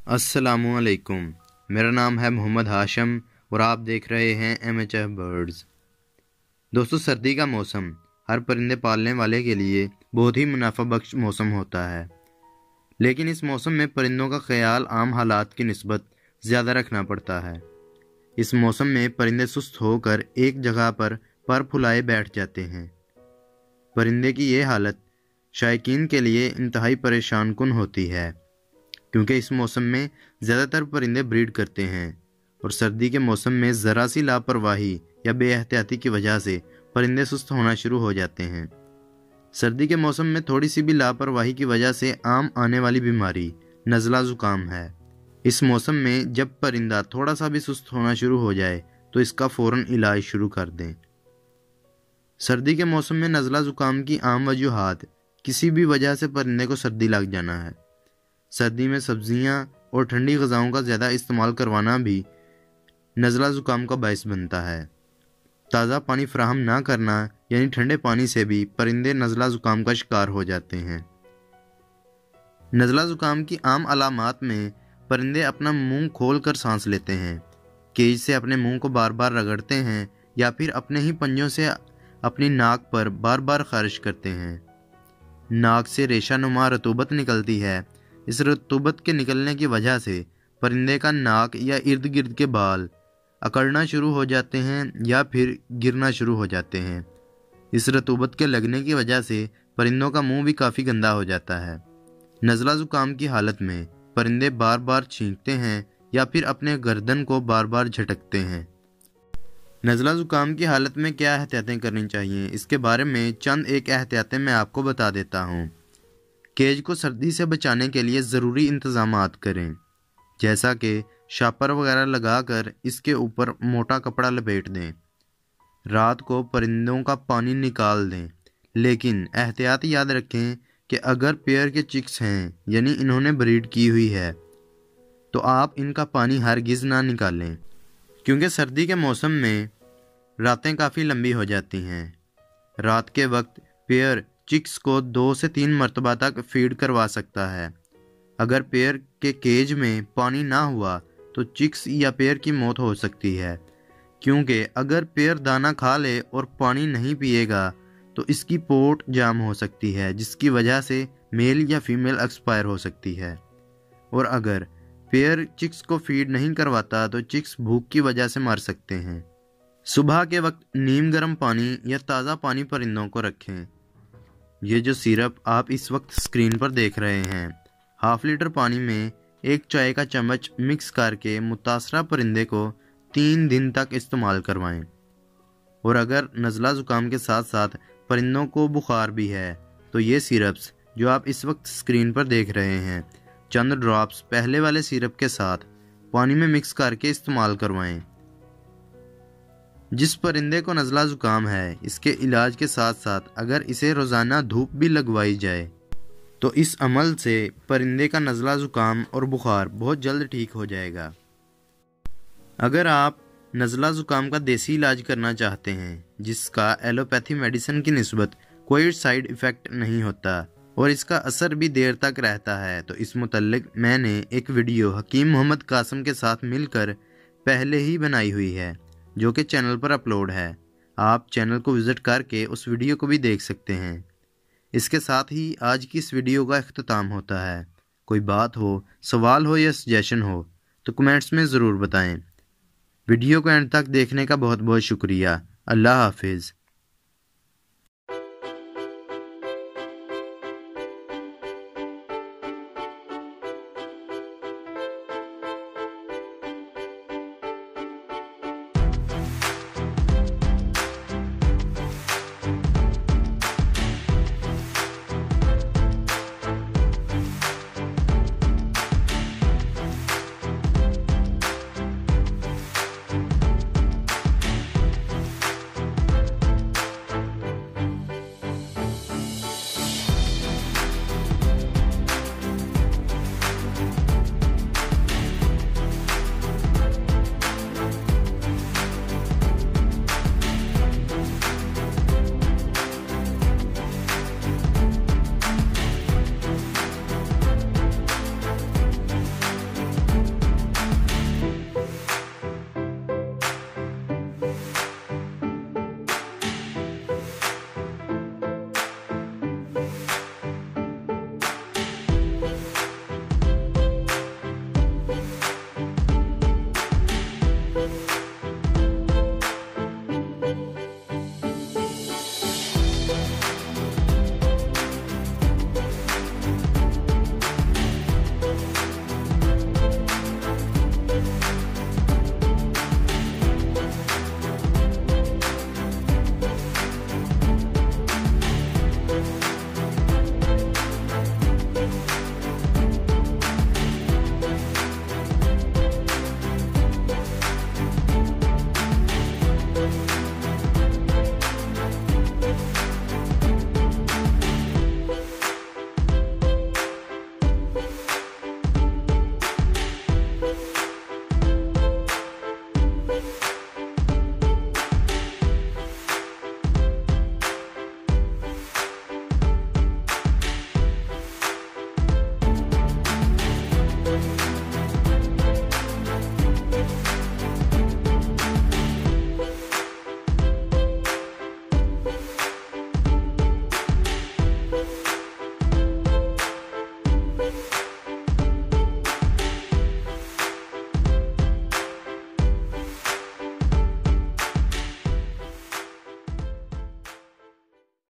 السلام علیکم، میرا نام ہے محمد ہاشم اور آپ دیکھ رہے ہیں MHF برڈز۔ دوستو، سردی کا موسم ہر پرندے پالنے والے کے لیے بہت ہی منافع بخش موسم ہوتا ہے، لیکن اس موسم میں پرندوں کا خیال عام حالات کی نسبت زیادہ رکھنا پڑتا ہے۔ اس موسم میں پرندے سست ہو کر ایک جگہ پر پر پھلائے بیٹھ جاتے ہیں۔ پرندے کی یہ حالت شائقین کے لیے انتہائی پریشان کن ہوتی ہے، کیونکہ اس موسم میں زیادہ تر پرندے بریڈ کرتے ہیں اور سردی کے موسم میں ذرا سی لاپرواہی یا بے احتیاطی کی وجہ سے پرندے سست ہونا شروع ہو جاتے ہیں۔ سردی کے موسم میں تھوڑی سی بھی لاپرواہی کی وجہ سے عام آنے والی بیماری نزلہ زکام ہے۔ اس موسم میں جب پرندہ تھوڑا سا بھی سست ہونا شروع ہو جائے تو اس کا فوراً علاج شروع کر دیں۔ سردی کے موسم میں نزلہ زکام کی عام وجوہات: کسی بھی وجہ سے پرندے کو سردی لگ جانا ہے، سردی میں سبزیاں اور ٹھنڈی غذاؤں کا زیادہ استعمال کروانا بھی نزلہ زکام کا باعث بنتا ہے۔ تازہ پانی فراہم نہ کرنا یعنی ٹھنڈے پانی سے بھی پرندے نزلہ زکام کا شکار ہو جاتے ہیں۔ نزلہ زکام کی عام علامات میں پرندے اپنا منہ کھول کر سانس لیتے ہیں، کیج سے اپنے منہ کو بار بار رگڑتے ہیں یا پھر اپنے ہی پنجوں سے اپنی ناک پر بار بار خارش کرتے ہیں۔ ناک سے ریشہ نما رطوبت نکلتی ہے۔ اس رطوبت کے نکلنے کی وجہ سے پرندے کا ناک یا ارد گرد کے بال اکڑنا شروع ہو جاتے ہیں یا پھر گرنا شروع ہو جاتے ہیں۔ اس رطوبت کے لگنے کی وجہ سے پرندوں کا منہ بھی کافی گندا ہو جاتا ہے۔ نزلہ زکام کی حالت میں پرندے بار بار چھینکتے ہیں یا پھر اپنے گردن کو بار بار جھٹکتے ہیں۔ نزلہ زکام کی حالت میں کیا احتیاطیں کرنی چاہیے، اس کے بارے میں چند ایک احتیاطیں میں آپ کو بتا دیتا ہوں۔ کیج کو سردی سے بچانے کے لیے ضروری انتظامات کریں، جیسا کہ شاپر وغیرہ لگا کر اس کے اوپر موٹا کپڑا لپیٹ دیں۔ رات کو پرندوں کا پانی نکال دیں، لیکن احتیاط یاد رکھیں کہ اگر پیئر کے چکس ہیں یعنی انہوں نے بریڈ کی ہوئی ہے تو آپ ان کا پانی ہرگز نہ نکالیں، کیونکہ سردی کے موسم میں راتیں کافی لمبی ہو جاتی ہیں۔ رات کے وقت پیئر چکس کو 2 سے 3 مرتبہ تک فیڈ کروا سکتا ہے۔ اگر پیئر کے کیج میں پانی نہ ہوا تو چکس یا پیئر کی موت ہو سکتی ہے، کیونکہ اگر پیئر دانہ کھا لے اور پانی نہیں پیے گا تو اس کی پوٹ جام ہو سکتی ہے، جس کی وجہ سے میل یا فیمیل ایکسپائر ہو سکتی ہے۔ اور اگر پیئر چکس کو فیڈ نہیں کرواتا تو چکس بھوک کی وجہ سے مر سکتے ہیں۔ صبح کے وقت نیم گرم پانی یا تازہ پانی پرندوں کو رکھیں۔ یہ جو سیرپ آپ اس وقت اسکرین پر دیکھ رہے ہیں، ½ لیٹر پانی میں 1 چائے کا چمچ مکس کر کے متاثرہ پرندے کو 3 دن تک استعمال کروائیں۔ اور اگر نزلہ زکام کے ساتھ ساتھ پرندوں کو بخار بھی ہے تو یہ سیرپس جو آپ اس وقت اسکرین پر دیکھ رہے ہیں، چند ڈراپس پہلے والے سیرپ کے ساتھ پانی میں مکس کر کے استعمال کروائیں۔ جس پرندے کو نزلہ زکام ہے، اس کے علاج کے ساتھ ساتھ اگر اسے روزانہ دھوپ بھی لگوائی جائے تو اس عمل سے پرندے کا نزلہ زکام اور بخار بہت جلد ٹھیک ہو جائے گا۔ اگر آپ نزلہ زکام کا دیسی علاج کرنا چاہتے ہیں جس کا ایلوپیتھی میڈیسن کی نسبت کوئی سائیڈ ایفیکٹ نہیں ہوتا اور اس کا اثر بھی دیر تک رہتا ہے، تو اس متعلق میں نے ایک ویڈیو حکیم محمد قاسم کے ساتھ مل کر پہلے ہی بنائی ہوئی ہے، جو کہ چینل پر اپلوڈ ہے۔ آپ چینل کو وزٹ کر کے اس ویڈیو کو بھی دیکھ سکتے ہیں۔ اس کے ساتھ ہی آج کی اس ویڈیو کا اختتام ہوتا ہے۔ کوئی بات ہو، سوال ہو یا سجیشن ہو تو کمنٹس میں ضرور بتائیں۔ ویڈیو کو اینڈ تک دیکھنے کا بہت بہت شکریہ۔ اللہ حافظ۔